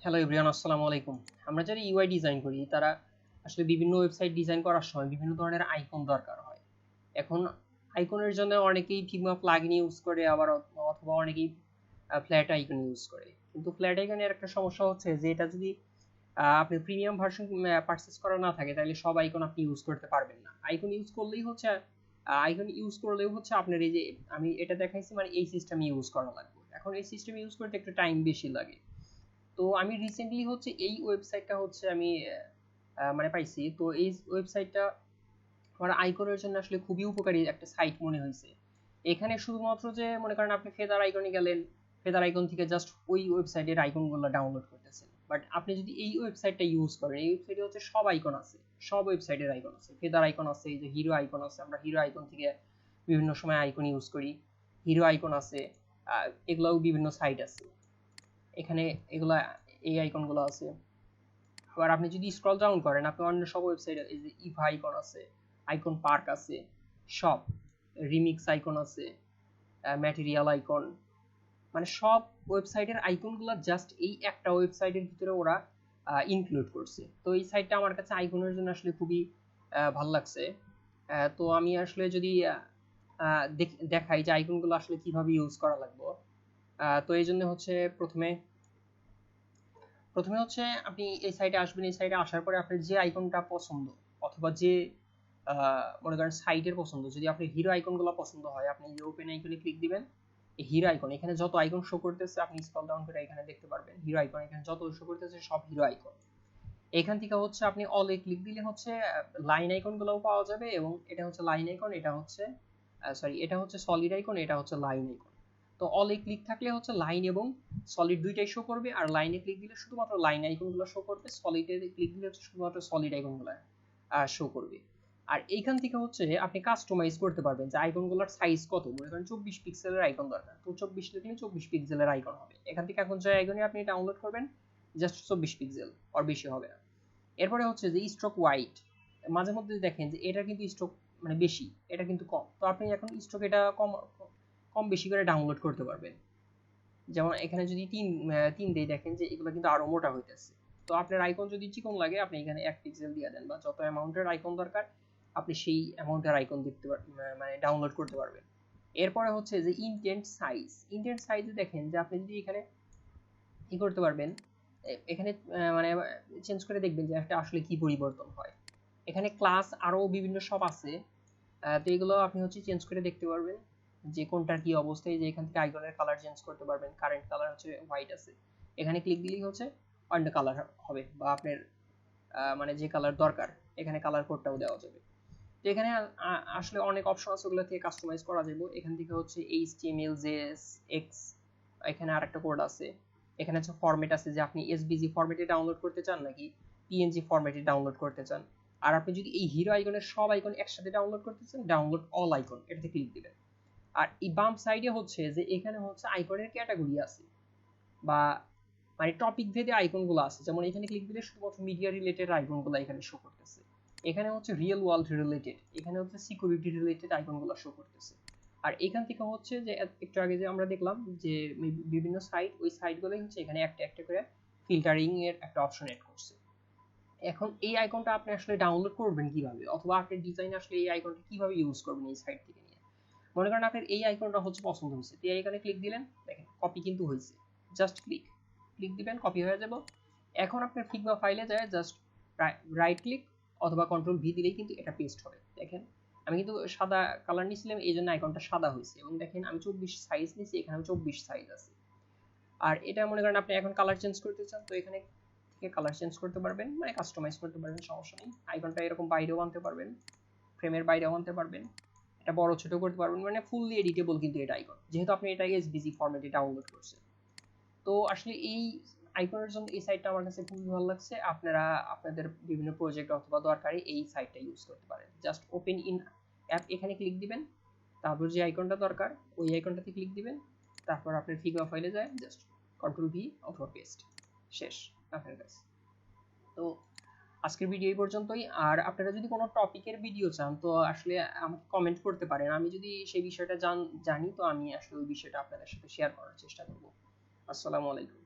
Hello everyone, আসসালামু আলাইকুম। আমরা যারা ইউআই ডিজাইন করি তারা আসলে বিভিন্ন ওয়েবসাইট ডিজাইন করার সময় বিভিন্ন ধরনের আইকন দরকার হয়। এখন আইকনের জন্য অনেকেই ফিগমা প্লাগইন ইউজ করে, আবার অথবা অনেকেই ফ্ল্যাট আইকন ইউজ করে। কিন্তু ফ্ল্যাট আইকনের একটা সমস্যা হচ্ছে যে এটা যদি আপনি প্রিমিয়াম ভার্সন পারচেজ করা না থাকে তাহলে সব আইকন আপনি ইউজ করতে পারবেন না। আইকন ইউজ করলেও হচ্ছে আপনার এই যে আমি এটা দেখাইছি, মানে এই সিস্টেম ইউজ করা লাগবে। এখন এই সিস্টেম ইউজ করতে একটু টাইম বেশি লাগে। তো আমি রিসেন্টলি হচ্ছে এই ওয়েবসাইটটা হচ্ছে আমি মানে পাইছি। তো এই ওয়েবসাইটটা আমার আইকনের জন্য আসলে খুবই উপকারী একটা সাইট মনে হয়েছে। এখানে শুধুমাত্র যে মনে করেন আপনি ফেদার আইকনে গেলেন, ফেদার আইকন থেকে জাস্ট ওই ওয়েবসাইটের আইকনগুলো ডাউনলোড করতেছেন। বাট আপনি যদি এই ওয়েবসাইটটা ইউজ করেন, এই ওয়েবসাইটে হচ্ছে সব আইকন আছে, সব ওয়েবসাইটের আইকন আছে। ফেদার আইকন আছে, এই যে হিরো আইকন আছে, আমরা হিরো আইকন থেকে বিভিন্ন সময় আইকন ইউজ করি। হিরো আইকন আছে, এগুলাও বিভিন্ন সাইট আছে এখানে, এগুলা এই আইকনগুলো আছে। আবার আপনি যদি স্ক্রল ডাউন করেন, আপনি অন্য সব ওয়েবসাইটে এই যে ইভা আইকন আছে, আইকন পার্ক আছে, সব রিমিক্স আইকন আছে, ম্যাটেরিয়াল আইকন, মানে সব ওয়েবসাইটের আইকনগুলো জাস্ট এই একটা ওয়েবসাইটের ভিতরে ওরা ইনক্লুড করছে। তো এই সাইটটা আমার কাছে আইকনের জন্য আসলে খুবই ভালো লাগছে। তো আমি আসলে যদি দেখাই যে আইকনগুলো আসলে কিভাবে ইউজ করা লাগবে। তো এই জন্য হচ্ছে প্রথমে প্রথমে হচ্ছে আপনি এই সাইটে আসবেন। এই সাইটে আসার পরে আপনার যে আইকনটা পছন্দ, অথবা যে মনে করেন সাইটের পছন্দ, যদি আপনার হিরো আইকনগুলো পছন্দ হয়, আপনি যে ওপেন আইকনে ক্লিক দিবেন। এই হিরো আইকন এখানে যত আইকন শো করতেছে আপনি স্ক্রল ডাউন করে এখানে দেখতে পারবেন হিরো আইকন এখানে যত শো করতেছে সব হিরো আইকন। এখান থেকে হচ্ছে আপনি অলে ক্লিক দিলে হচ্ছে লাইন আইকনগুলোও পাওয়া যাবে, এবং এটা হচ্ছে লাইন আইকন, এটা হচ্ছে এটা হচ্ছে সলিড আইকন, এটা হচ্ছে লাইন আইকন। তো অলে ক্লিক থাকলে হচ্ছে লাইন এবং সলিড দুইটাই শো করবে, আর লাইনে ক্লিক দিলে শুধুমাত্র লাইন আইকনগুলো শো করবে, সলিডে ক্লিক দিলে হচ্ছে শুধুমাত্র সলিড আইকনগুলো শো করবে। আর এইখান থেকে হচ্ছে আপনি কাস্টমাইজ করতে পারবেন যে আইকনগুলোর সাইজ কত। মনে করেন 24 পিক্সেলের আইকন দরকার, তো 24 লিখলে 24 পিক্সেলের আইকন হবে। এখান থেকে এখন যে আইকনে আপনি ডাউনলোড করবেন জাস্ট 24 পিক্সেল, আর বেশি হবে না। এরপরে হচ্ছে যে স্ট্রোক ওয়াইড, মাঝে মধ্যে দেখেন যে এটা কিন্তু স্ট্রোক মানে বেশি, এটা কিন্তু কম। তো আপনি এখন স্ট্রোক এটা কম কম বেশি করে ডাউনলোড করতে পারবেন। যেমন এখানে যদি তিন দিয়ে দেখেন যে এগুলো কিন্তু আরো মোটা হইতেছে। তো আপনার আইকন যদি চিকন লাগে আপনি এখানে 1 পিক্সেল দিয়ে দেন, বা যত অ্যামাউন্টের আইকন দরকার আপনি সেই অ্যামাউন্টের আইকন দেখতে মানে ডাউনলোড করতে পারবেন। এরপরে হচ্ছে যে ইনটেন্ট সাইজে দেখেন যে আপনি যদি এখানে কি করতে পারবেন, এখানে মানে চেঞ্জ করে দেখবেন যে একটা আসলে কি পরিবর্তন হয়। এখানে ক্লাস আরো বিভিন্ন সব আছে। তো এগুলো আপনি হচ্ছে চেঞ্জ করে দেখতে পারবেন যে কোনটার কি অবস্থায়, যে এখান থেকে আইকনের কালার চেঞ্জ করতে পারবেন। কারেন্ট কালার হচ্ছে হোয়াইট আছে, এখানে ক্লিক দিলেই হচ্ছে অন্য কালার হবে, বা আপনার মানে যে কালার দরকার এখানে কালার কোডটাও দেওয়া যাবে। তো এখানে আসলে অনেক অপশন আছে, ওগুলো থেকে কাস্টমাইজ করা যাবে। এখান থেকে হচ্ছে HTML JSX, এখানে আরেকটা কোড আছে। এখানে হচ্ছে ফরম্যাট আছে, যে আপনি SVG ফরম্যাটে ডাউনলোড করতে চান নাকি PNG ফরম্যাটে ডাউনলোড করতে চান। আর আপনি যদি এই হিরো আইকনের সব আইকন একসাথে ডাউনলোড করতে চান, ডাউনলোড অল আইকন এটাতে ক্লিক দিবেন। আর এই বাম সাইডে হচ্ছে যে এখানে হচ্ছে আইকনের ক্যাটাগরি আছে, বা মানে টপিক ভেদে আইকনগুলো আছে। যেমন এখানে ক্লিক দিলে শুধুমাত্র মিডিয়া রিলেটেড আইকনগুলো এখানে শো করতেছে। এখানে হচ্ছে রিয়েল ওয়ার্ল্ড রিলেটেড, এখানে হচ্ছে সিকিউরিটি রিলেটেড আইকনগুলো শো করতেছে। আর এখান থেকে হচ্ছে যে একটু আগে যে আমরা দেখলাম যে বিভিন্ন সাইট, ওই সাইটগুলো হচ্ছে এখানে একটা একটা করে ফিল্টারিং এর একটা অপশন এড করছে। এখন এই আইকনটা আপনি আসলে ডাউনলোড করবেন কিভাবে, অথবা আপনার ডিজাইন আসলে এই আইকনটা কিভাবে ইউজ করবেন এই সাইট থেকে নিয়ে। মনে করেন আপনার এই আইকনটা হচ্ছে পছন্দ হয়েছে, এই আইকনে ক্লিক দিলেন, দেখেন কপি কিন্তু হয়েছে। জাস্ট ক্লিক দিবেন, কপি হয়ে যাব। এখন আপনার ফিগমা ফাইলে যায় জাস্ট রাইট ক্লিক অথবা কন্ট্রোল ভি দিলেই কিন্তু এটা পেস্ট হবে। দেখেন আমি কিন্তু সাদা কালার নিয়েছিলাম, এই জন্য আইকনটা সাদা হয়েছে। এবং দেখেন আমি 24 সাইজ নিয়েছি, এখানে 24 সাইজ আছে। আর এটা মনে করেন আপনি এখন কালার চেঞ্জ করতে চান, তো এখানে থেকে কালার চেঞ্জ করতে পারবেন, মানে কাস্টমাইজ করতে পারবেন, সমস্যা নেই। আইকনটা এরকম বাইরেও আনতে পারবেন, ফ্রেমের বাইরেও আনতে পারবেন, এটা বড় ছোট করতে পারবেন, মানে ফুললি এডিটেবল কিন্তু এটা আইকন, যেহেতু আপনি এটা এসভিজি ফরম্যাটে ডাউনলোড করছেন। তো আসলে এই আইকনের জন্য এই সাইটটা আমার কাছে খুবই ভালো লাগছে। আপনারা আপনাদের বিভিন্ন প্রজেক্ট অথবা দরকারে এই সাইটটা ইউজ করতে পারেন। জাস্ট ওপেন ইন অ্যাপ এখানে ক্লিক দিবেন, তারপর যে আইকনটা দরকার ওই আইকনটাতে ক্লিক দিবেন, তারপর আপনার ফিগমা ফাইলে যায় জাস্ট কন্ট্রোল ভি অথবা পেস্ট, শেষ আপনার কাছে। তো আজকের ভিডিও এই পর্যন্তই। আর আপনারা যদি কোনো টপিকের ভিডিও চান তো আসলে আমাকে কমেন্ট করতে পারেন, আমি যদি সেই বিষয়টা জানি তো আমি আসলে ওই বিষয়টা আপনাদের সাথে শেয়ার করার চেষ্টা করব। আসসালামু আলাইকুম।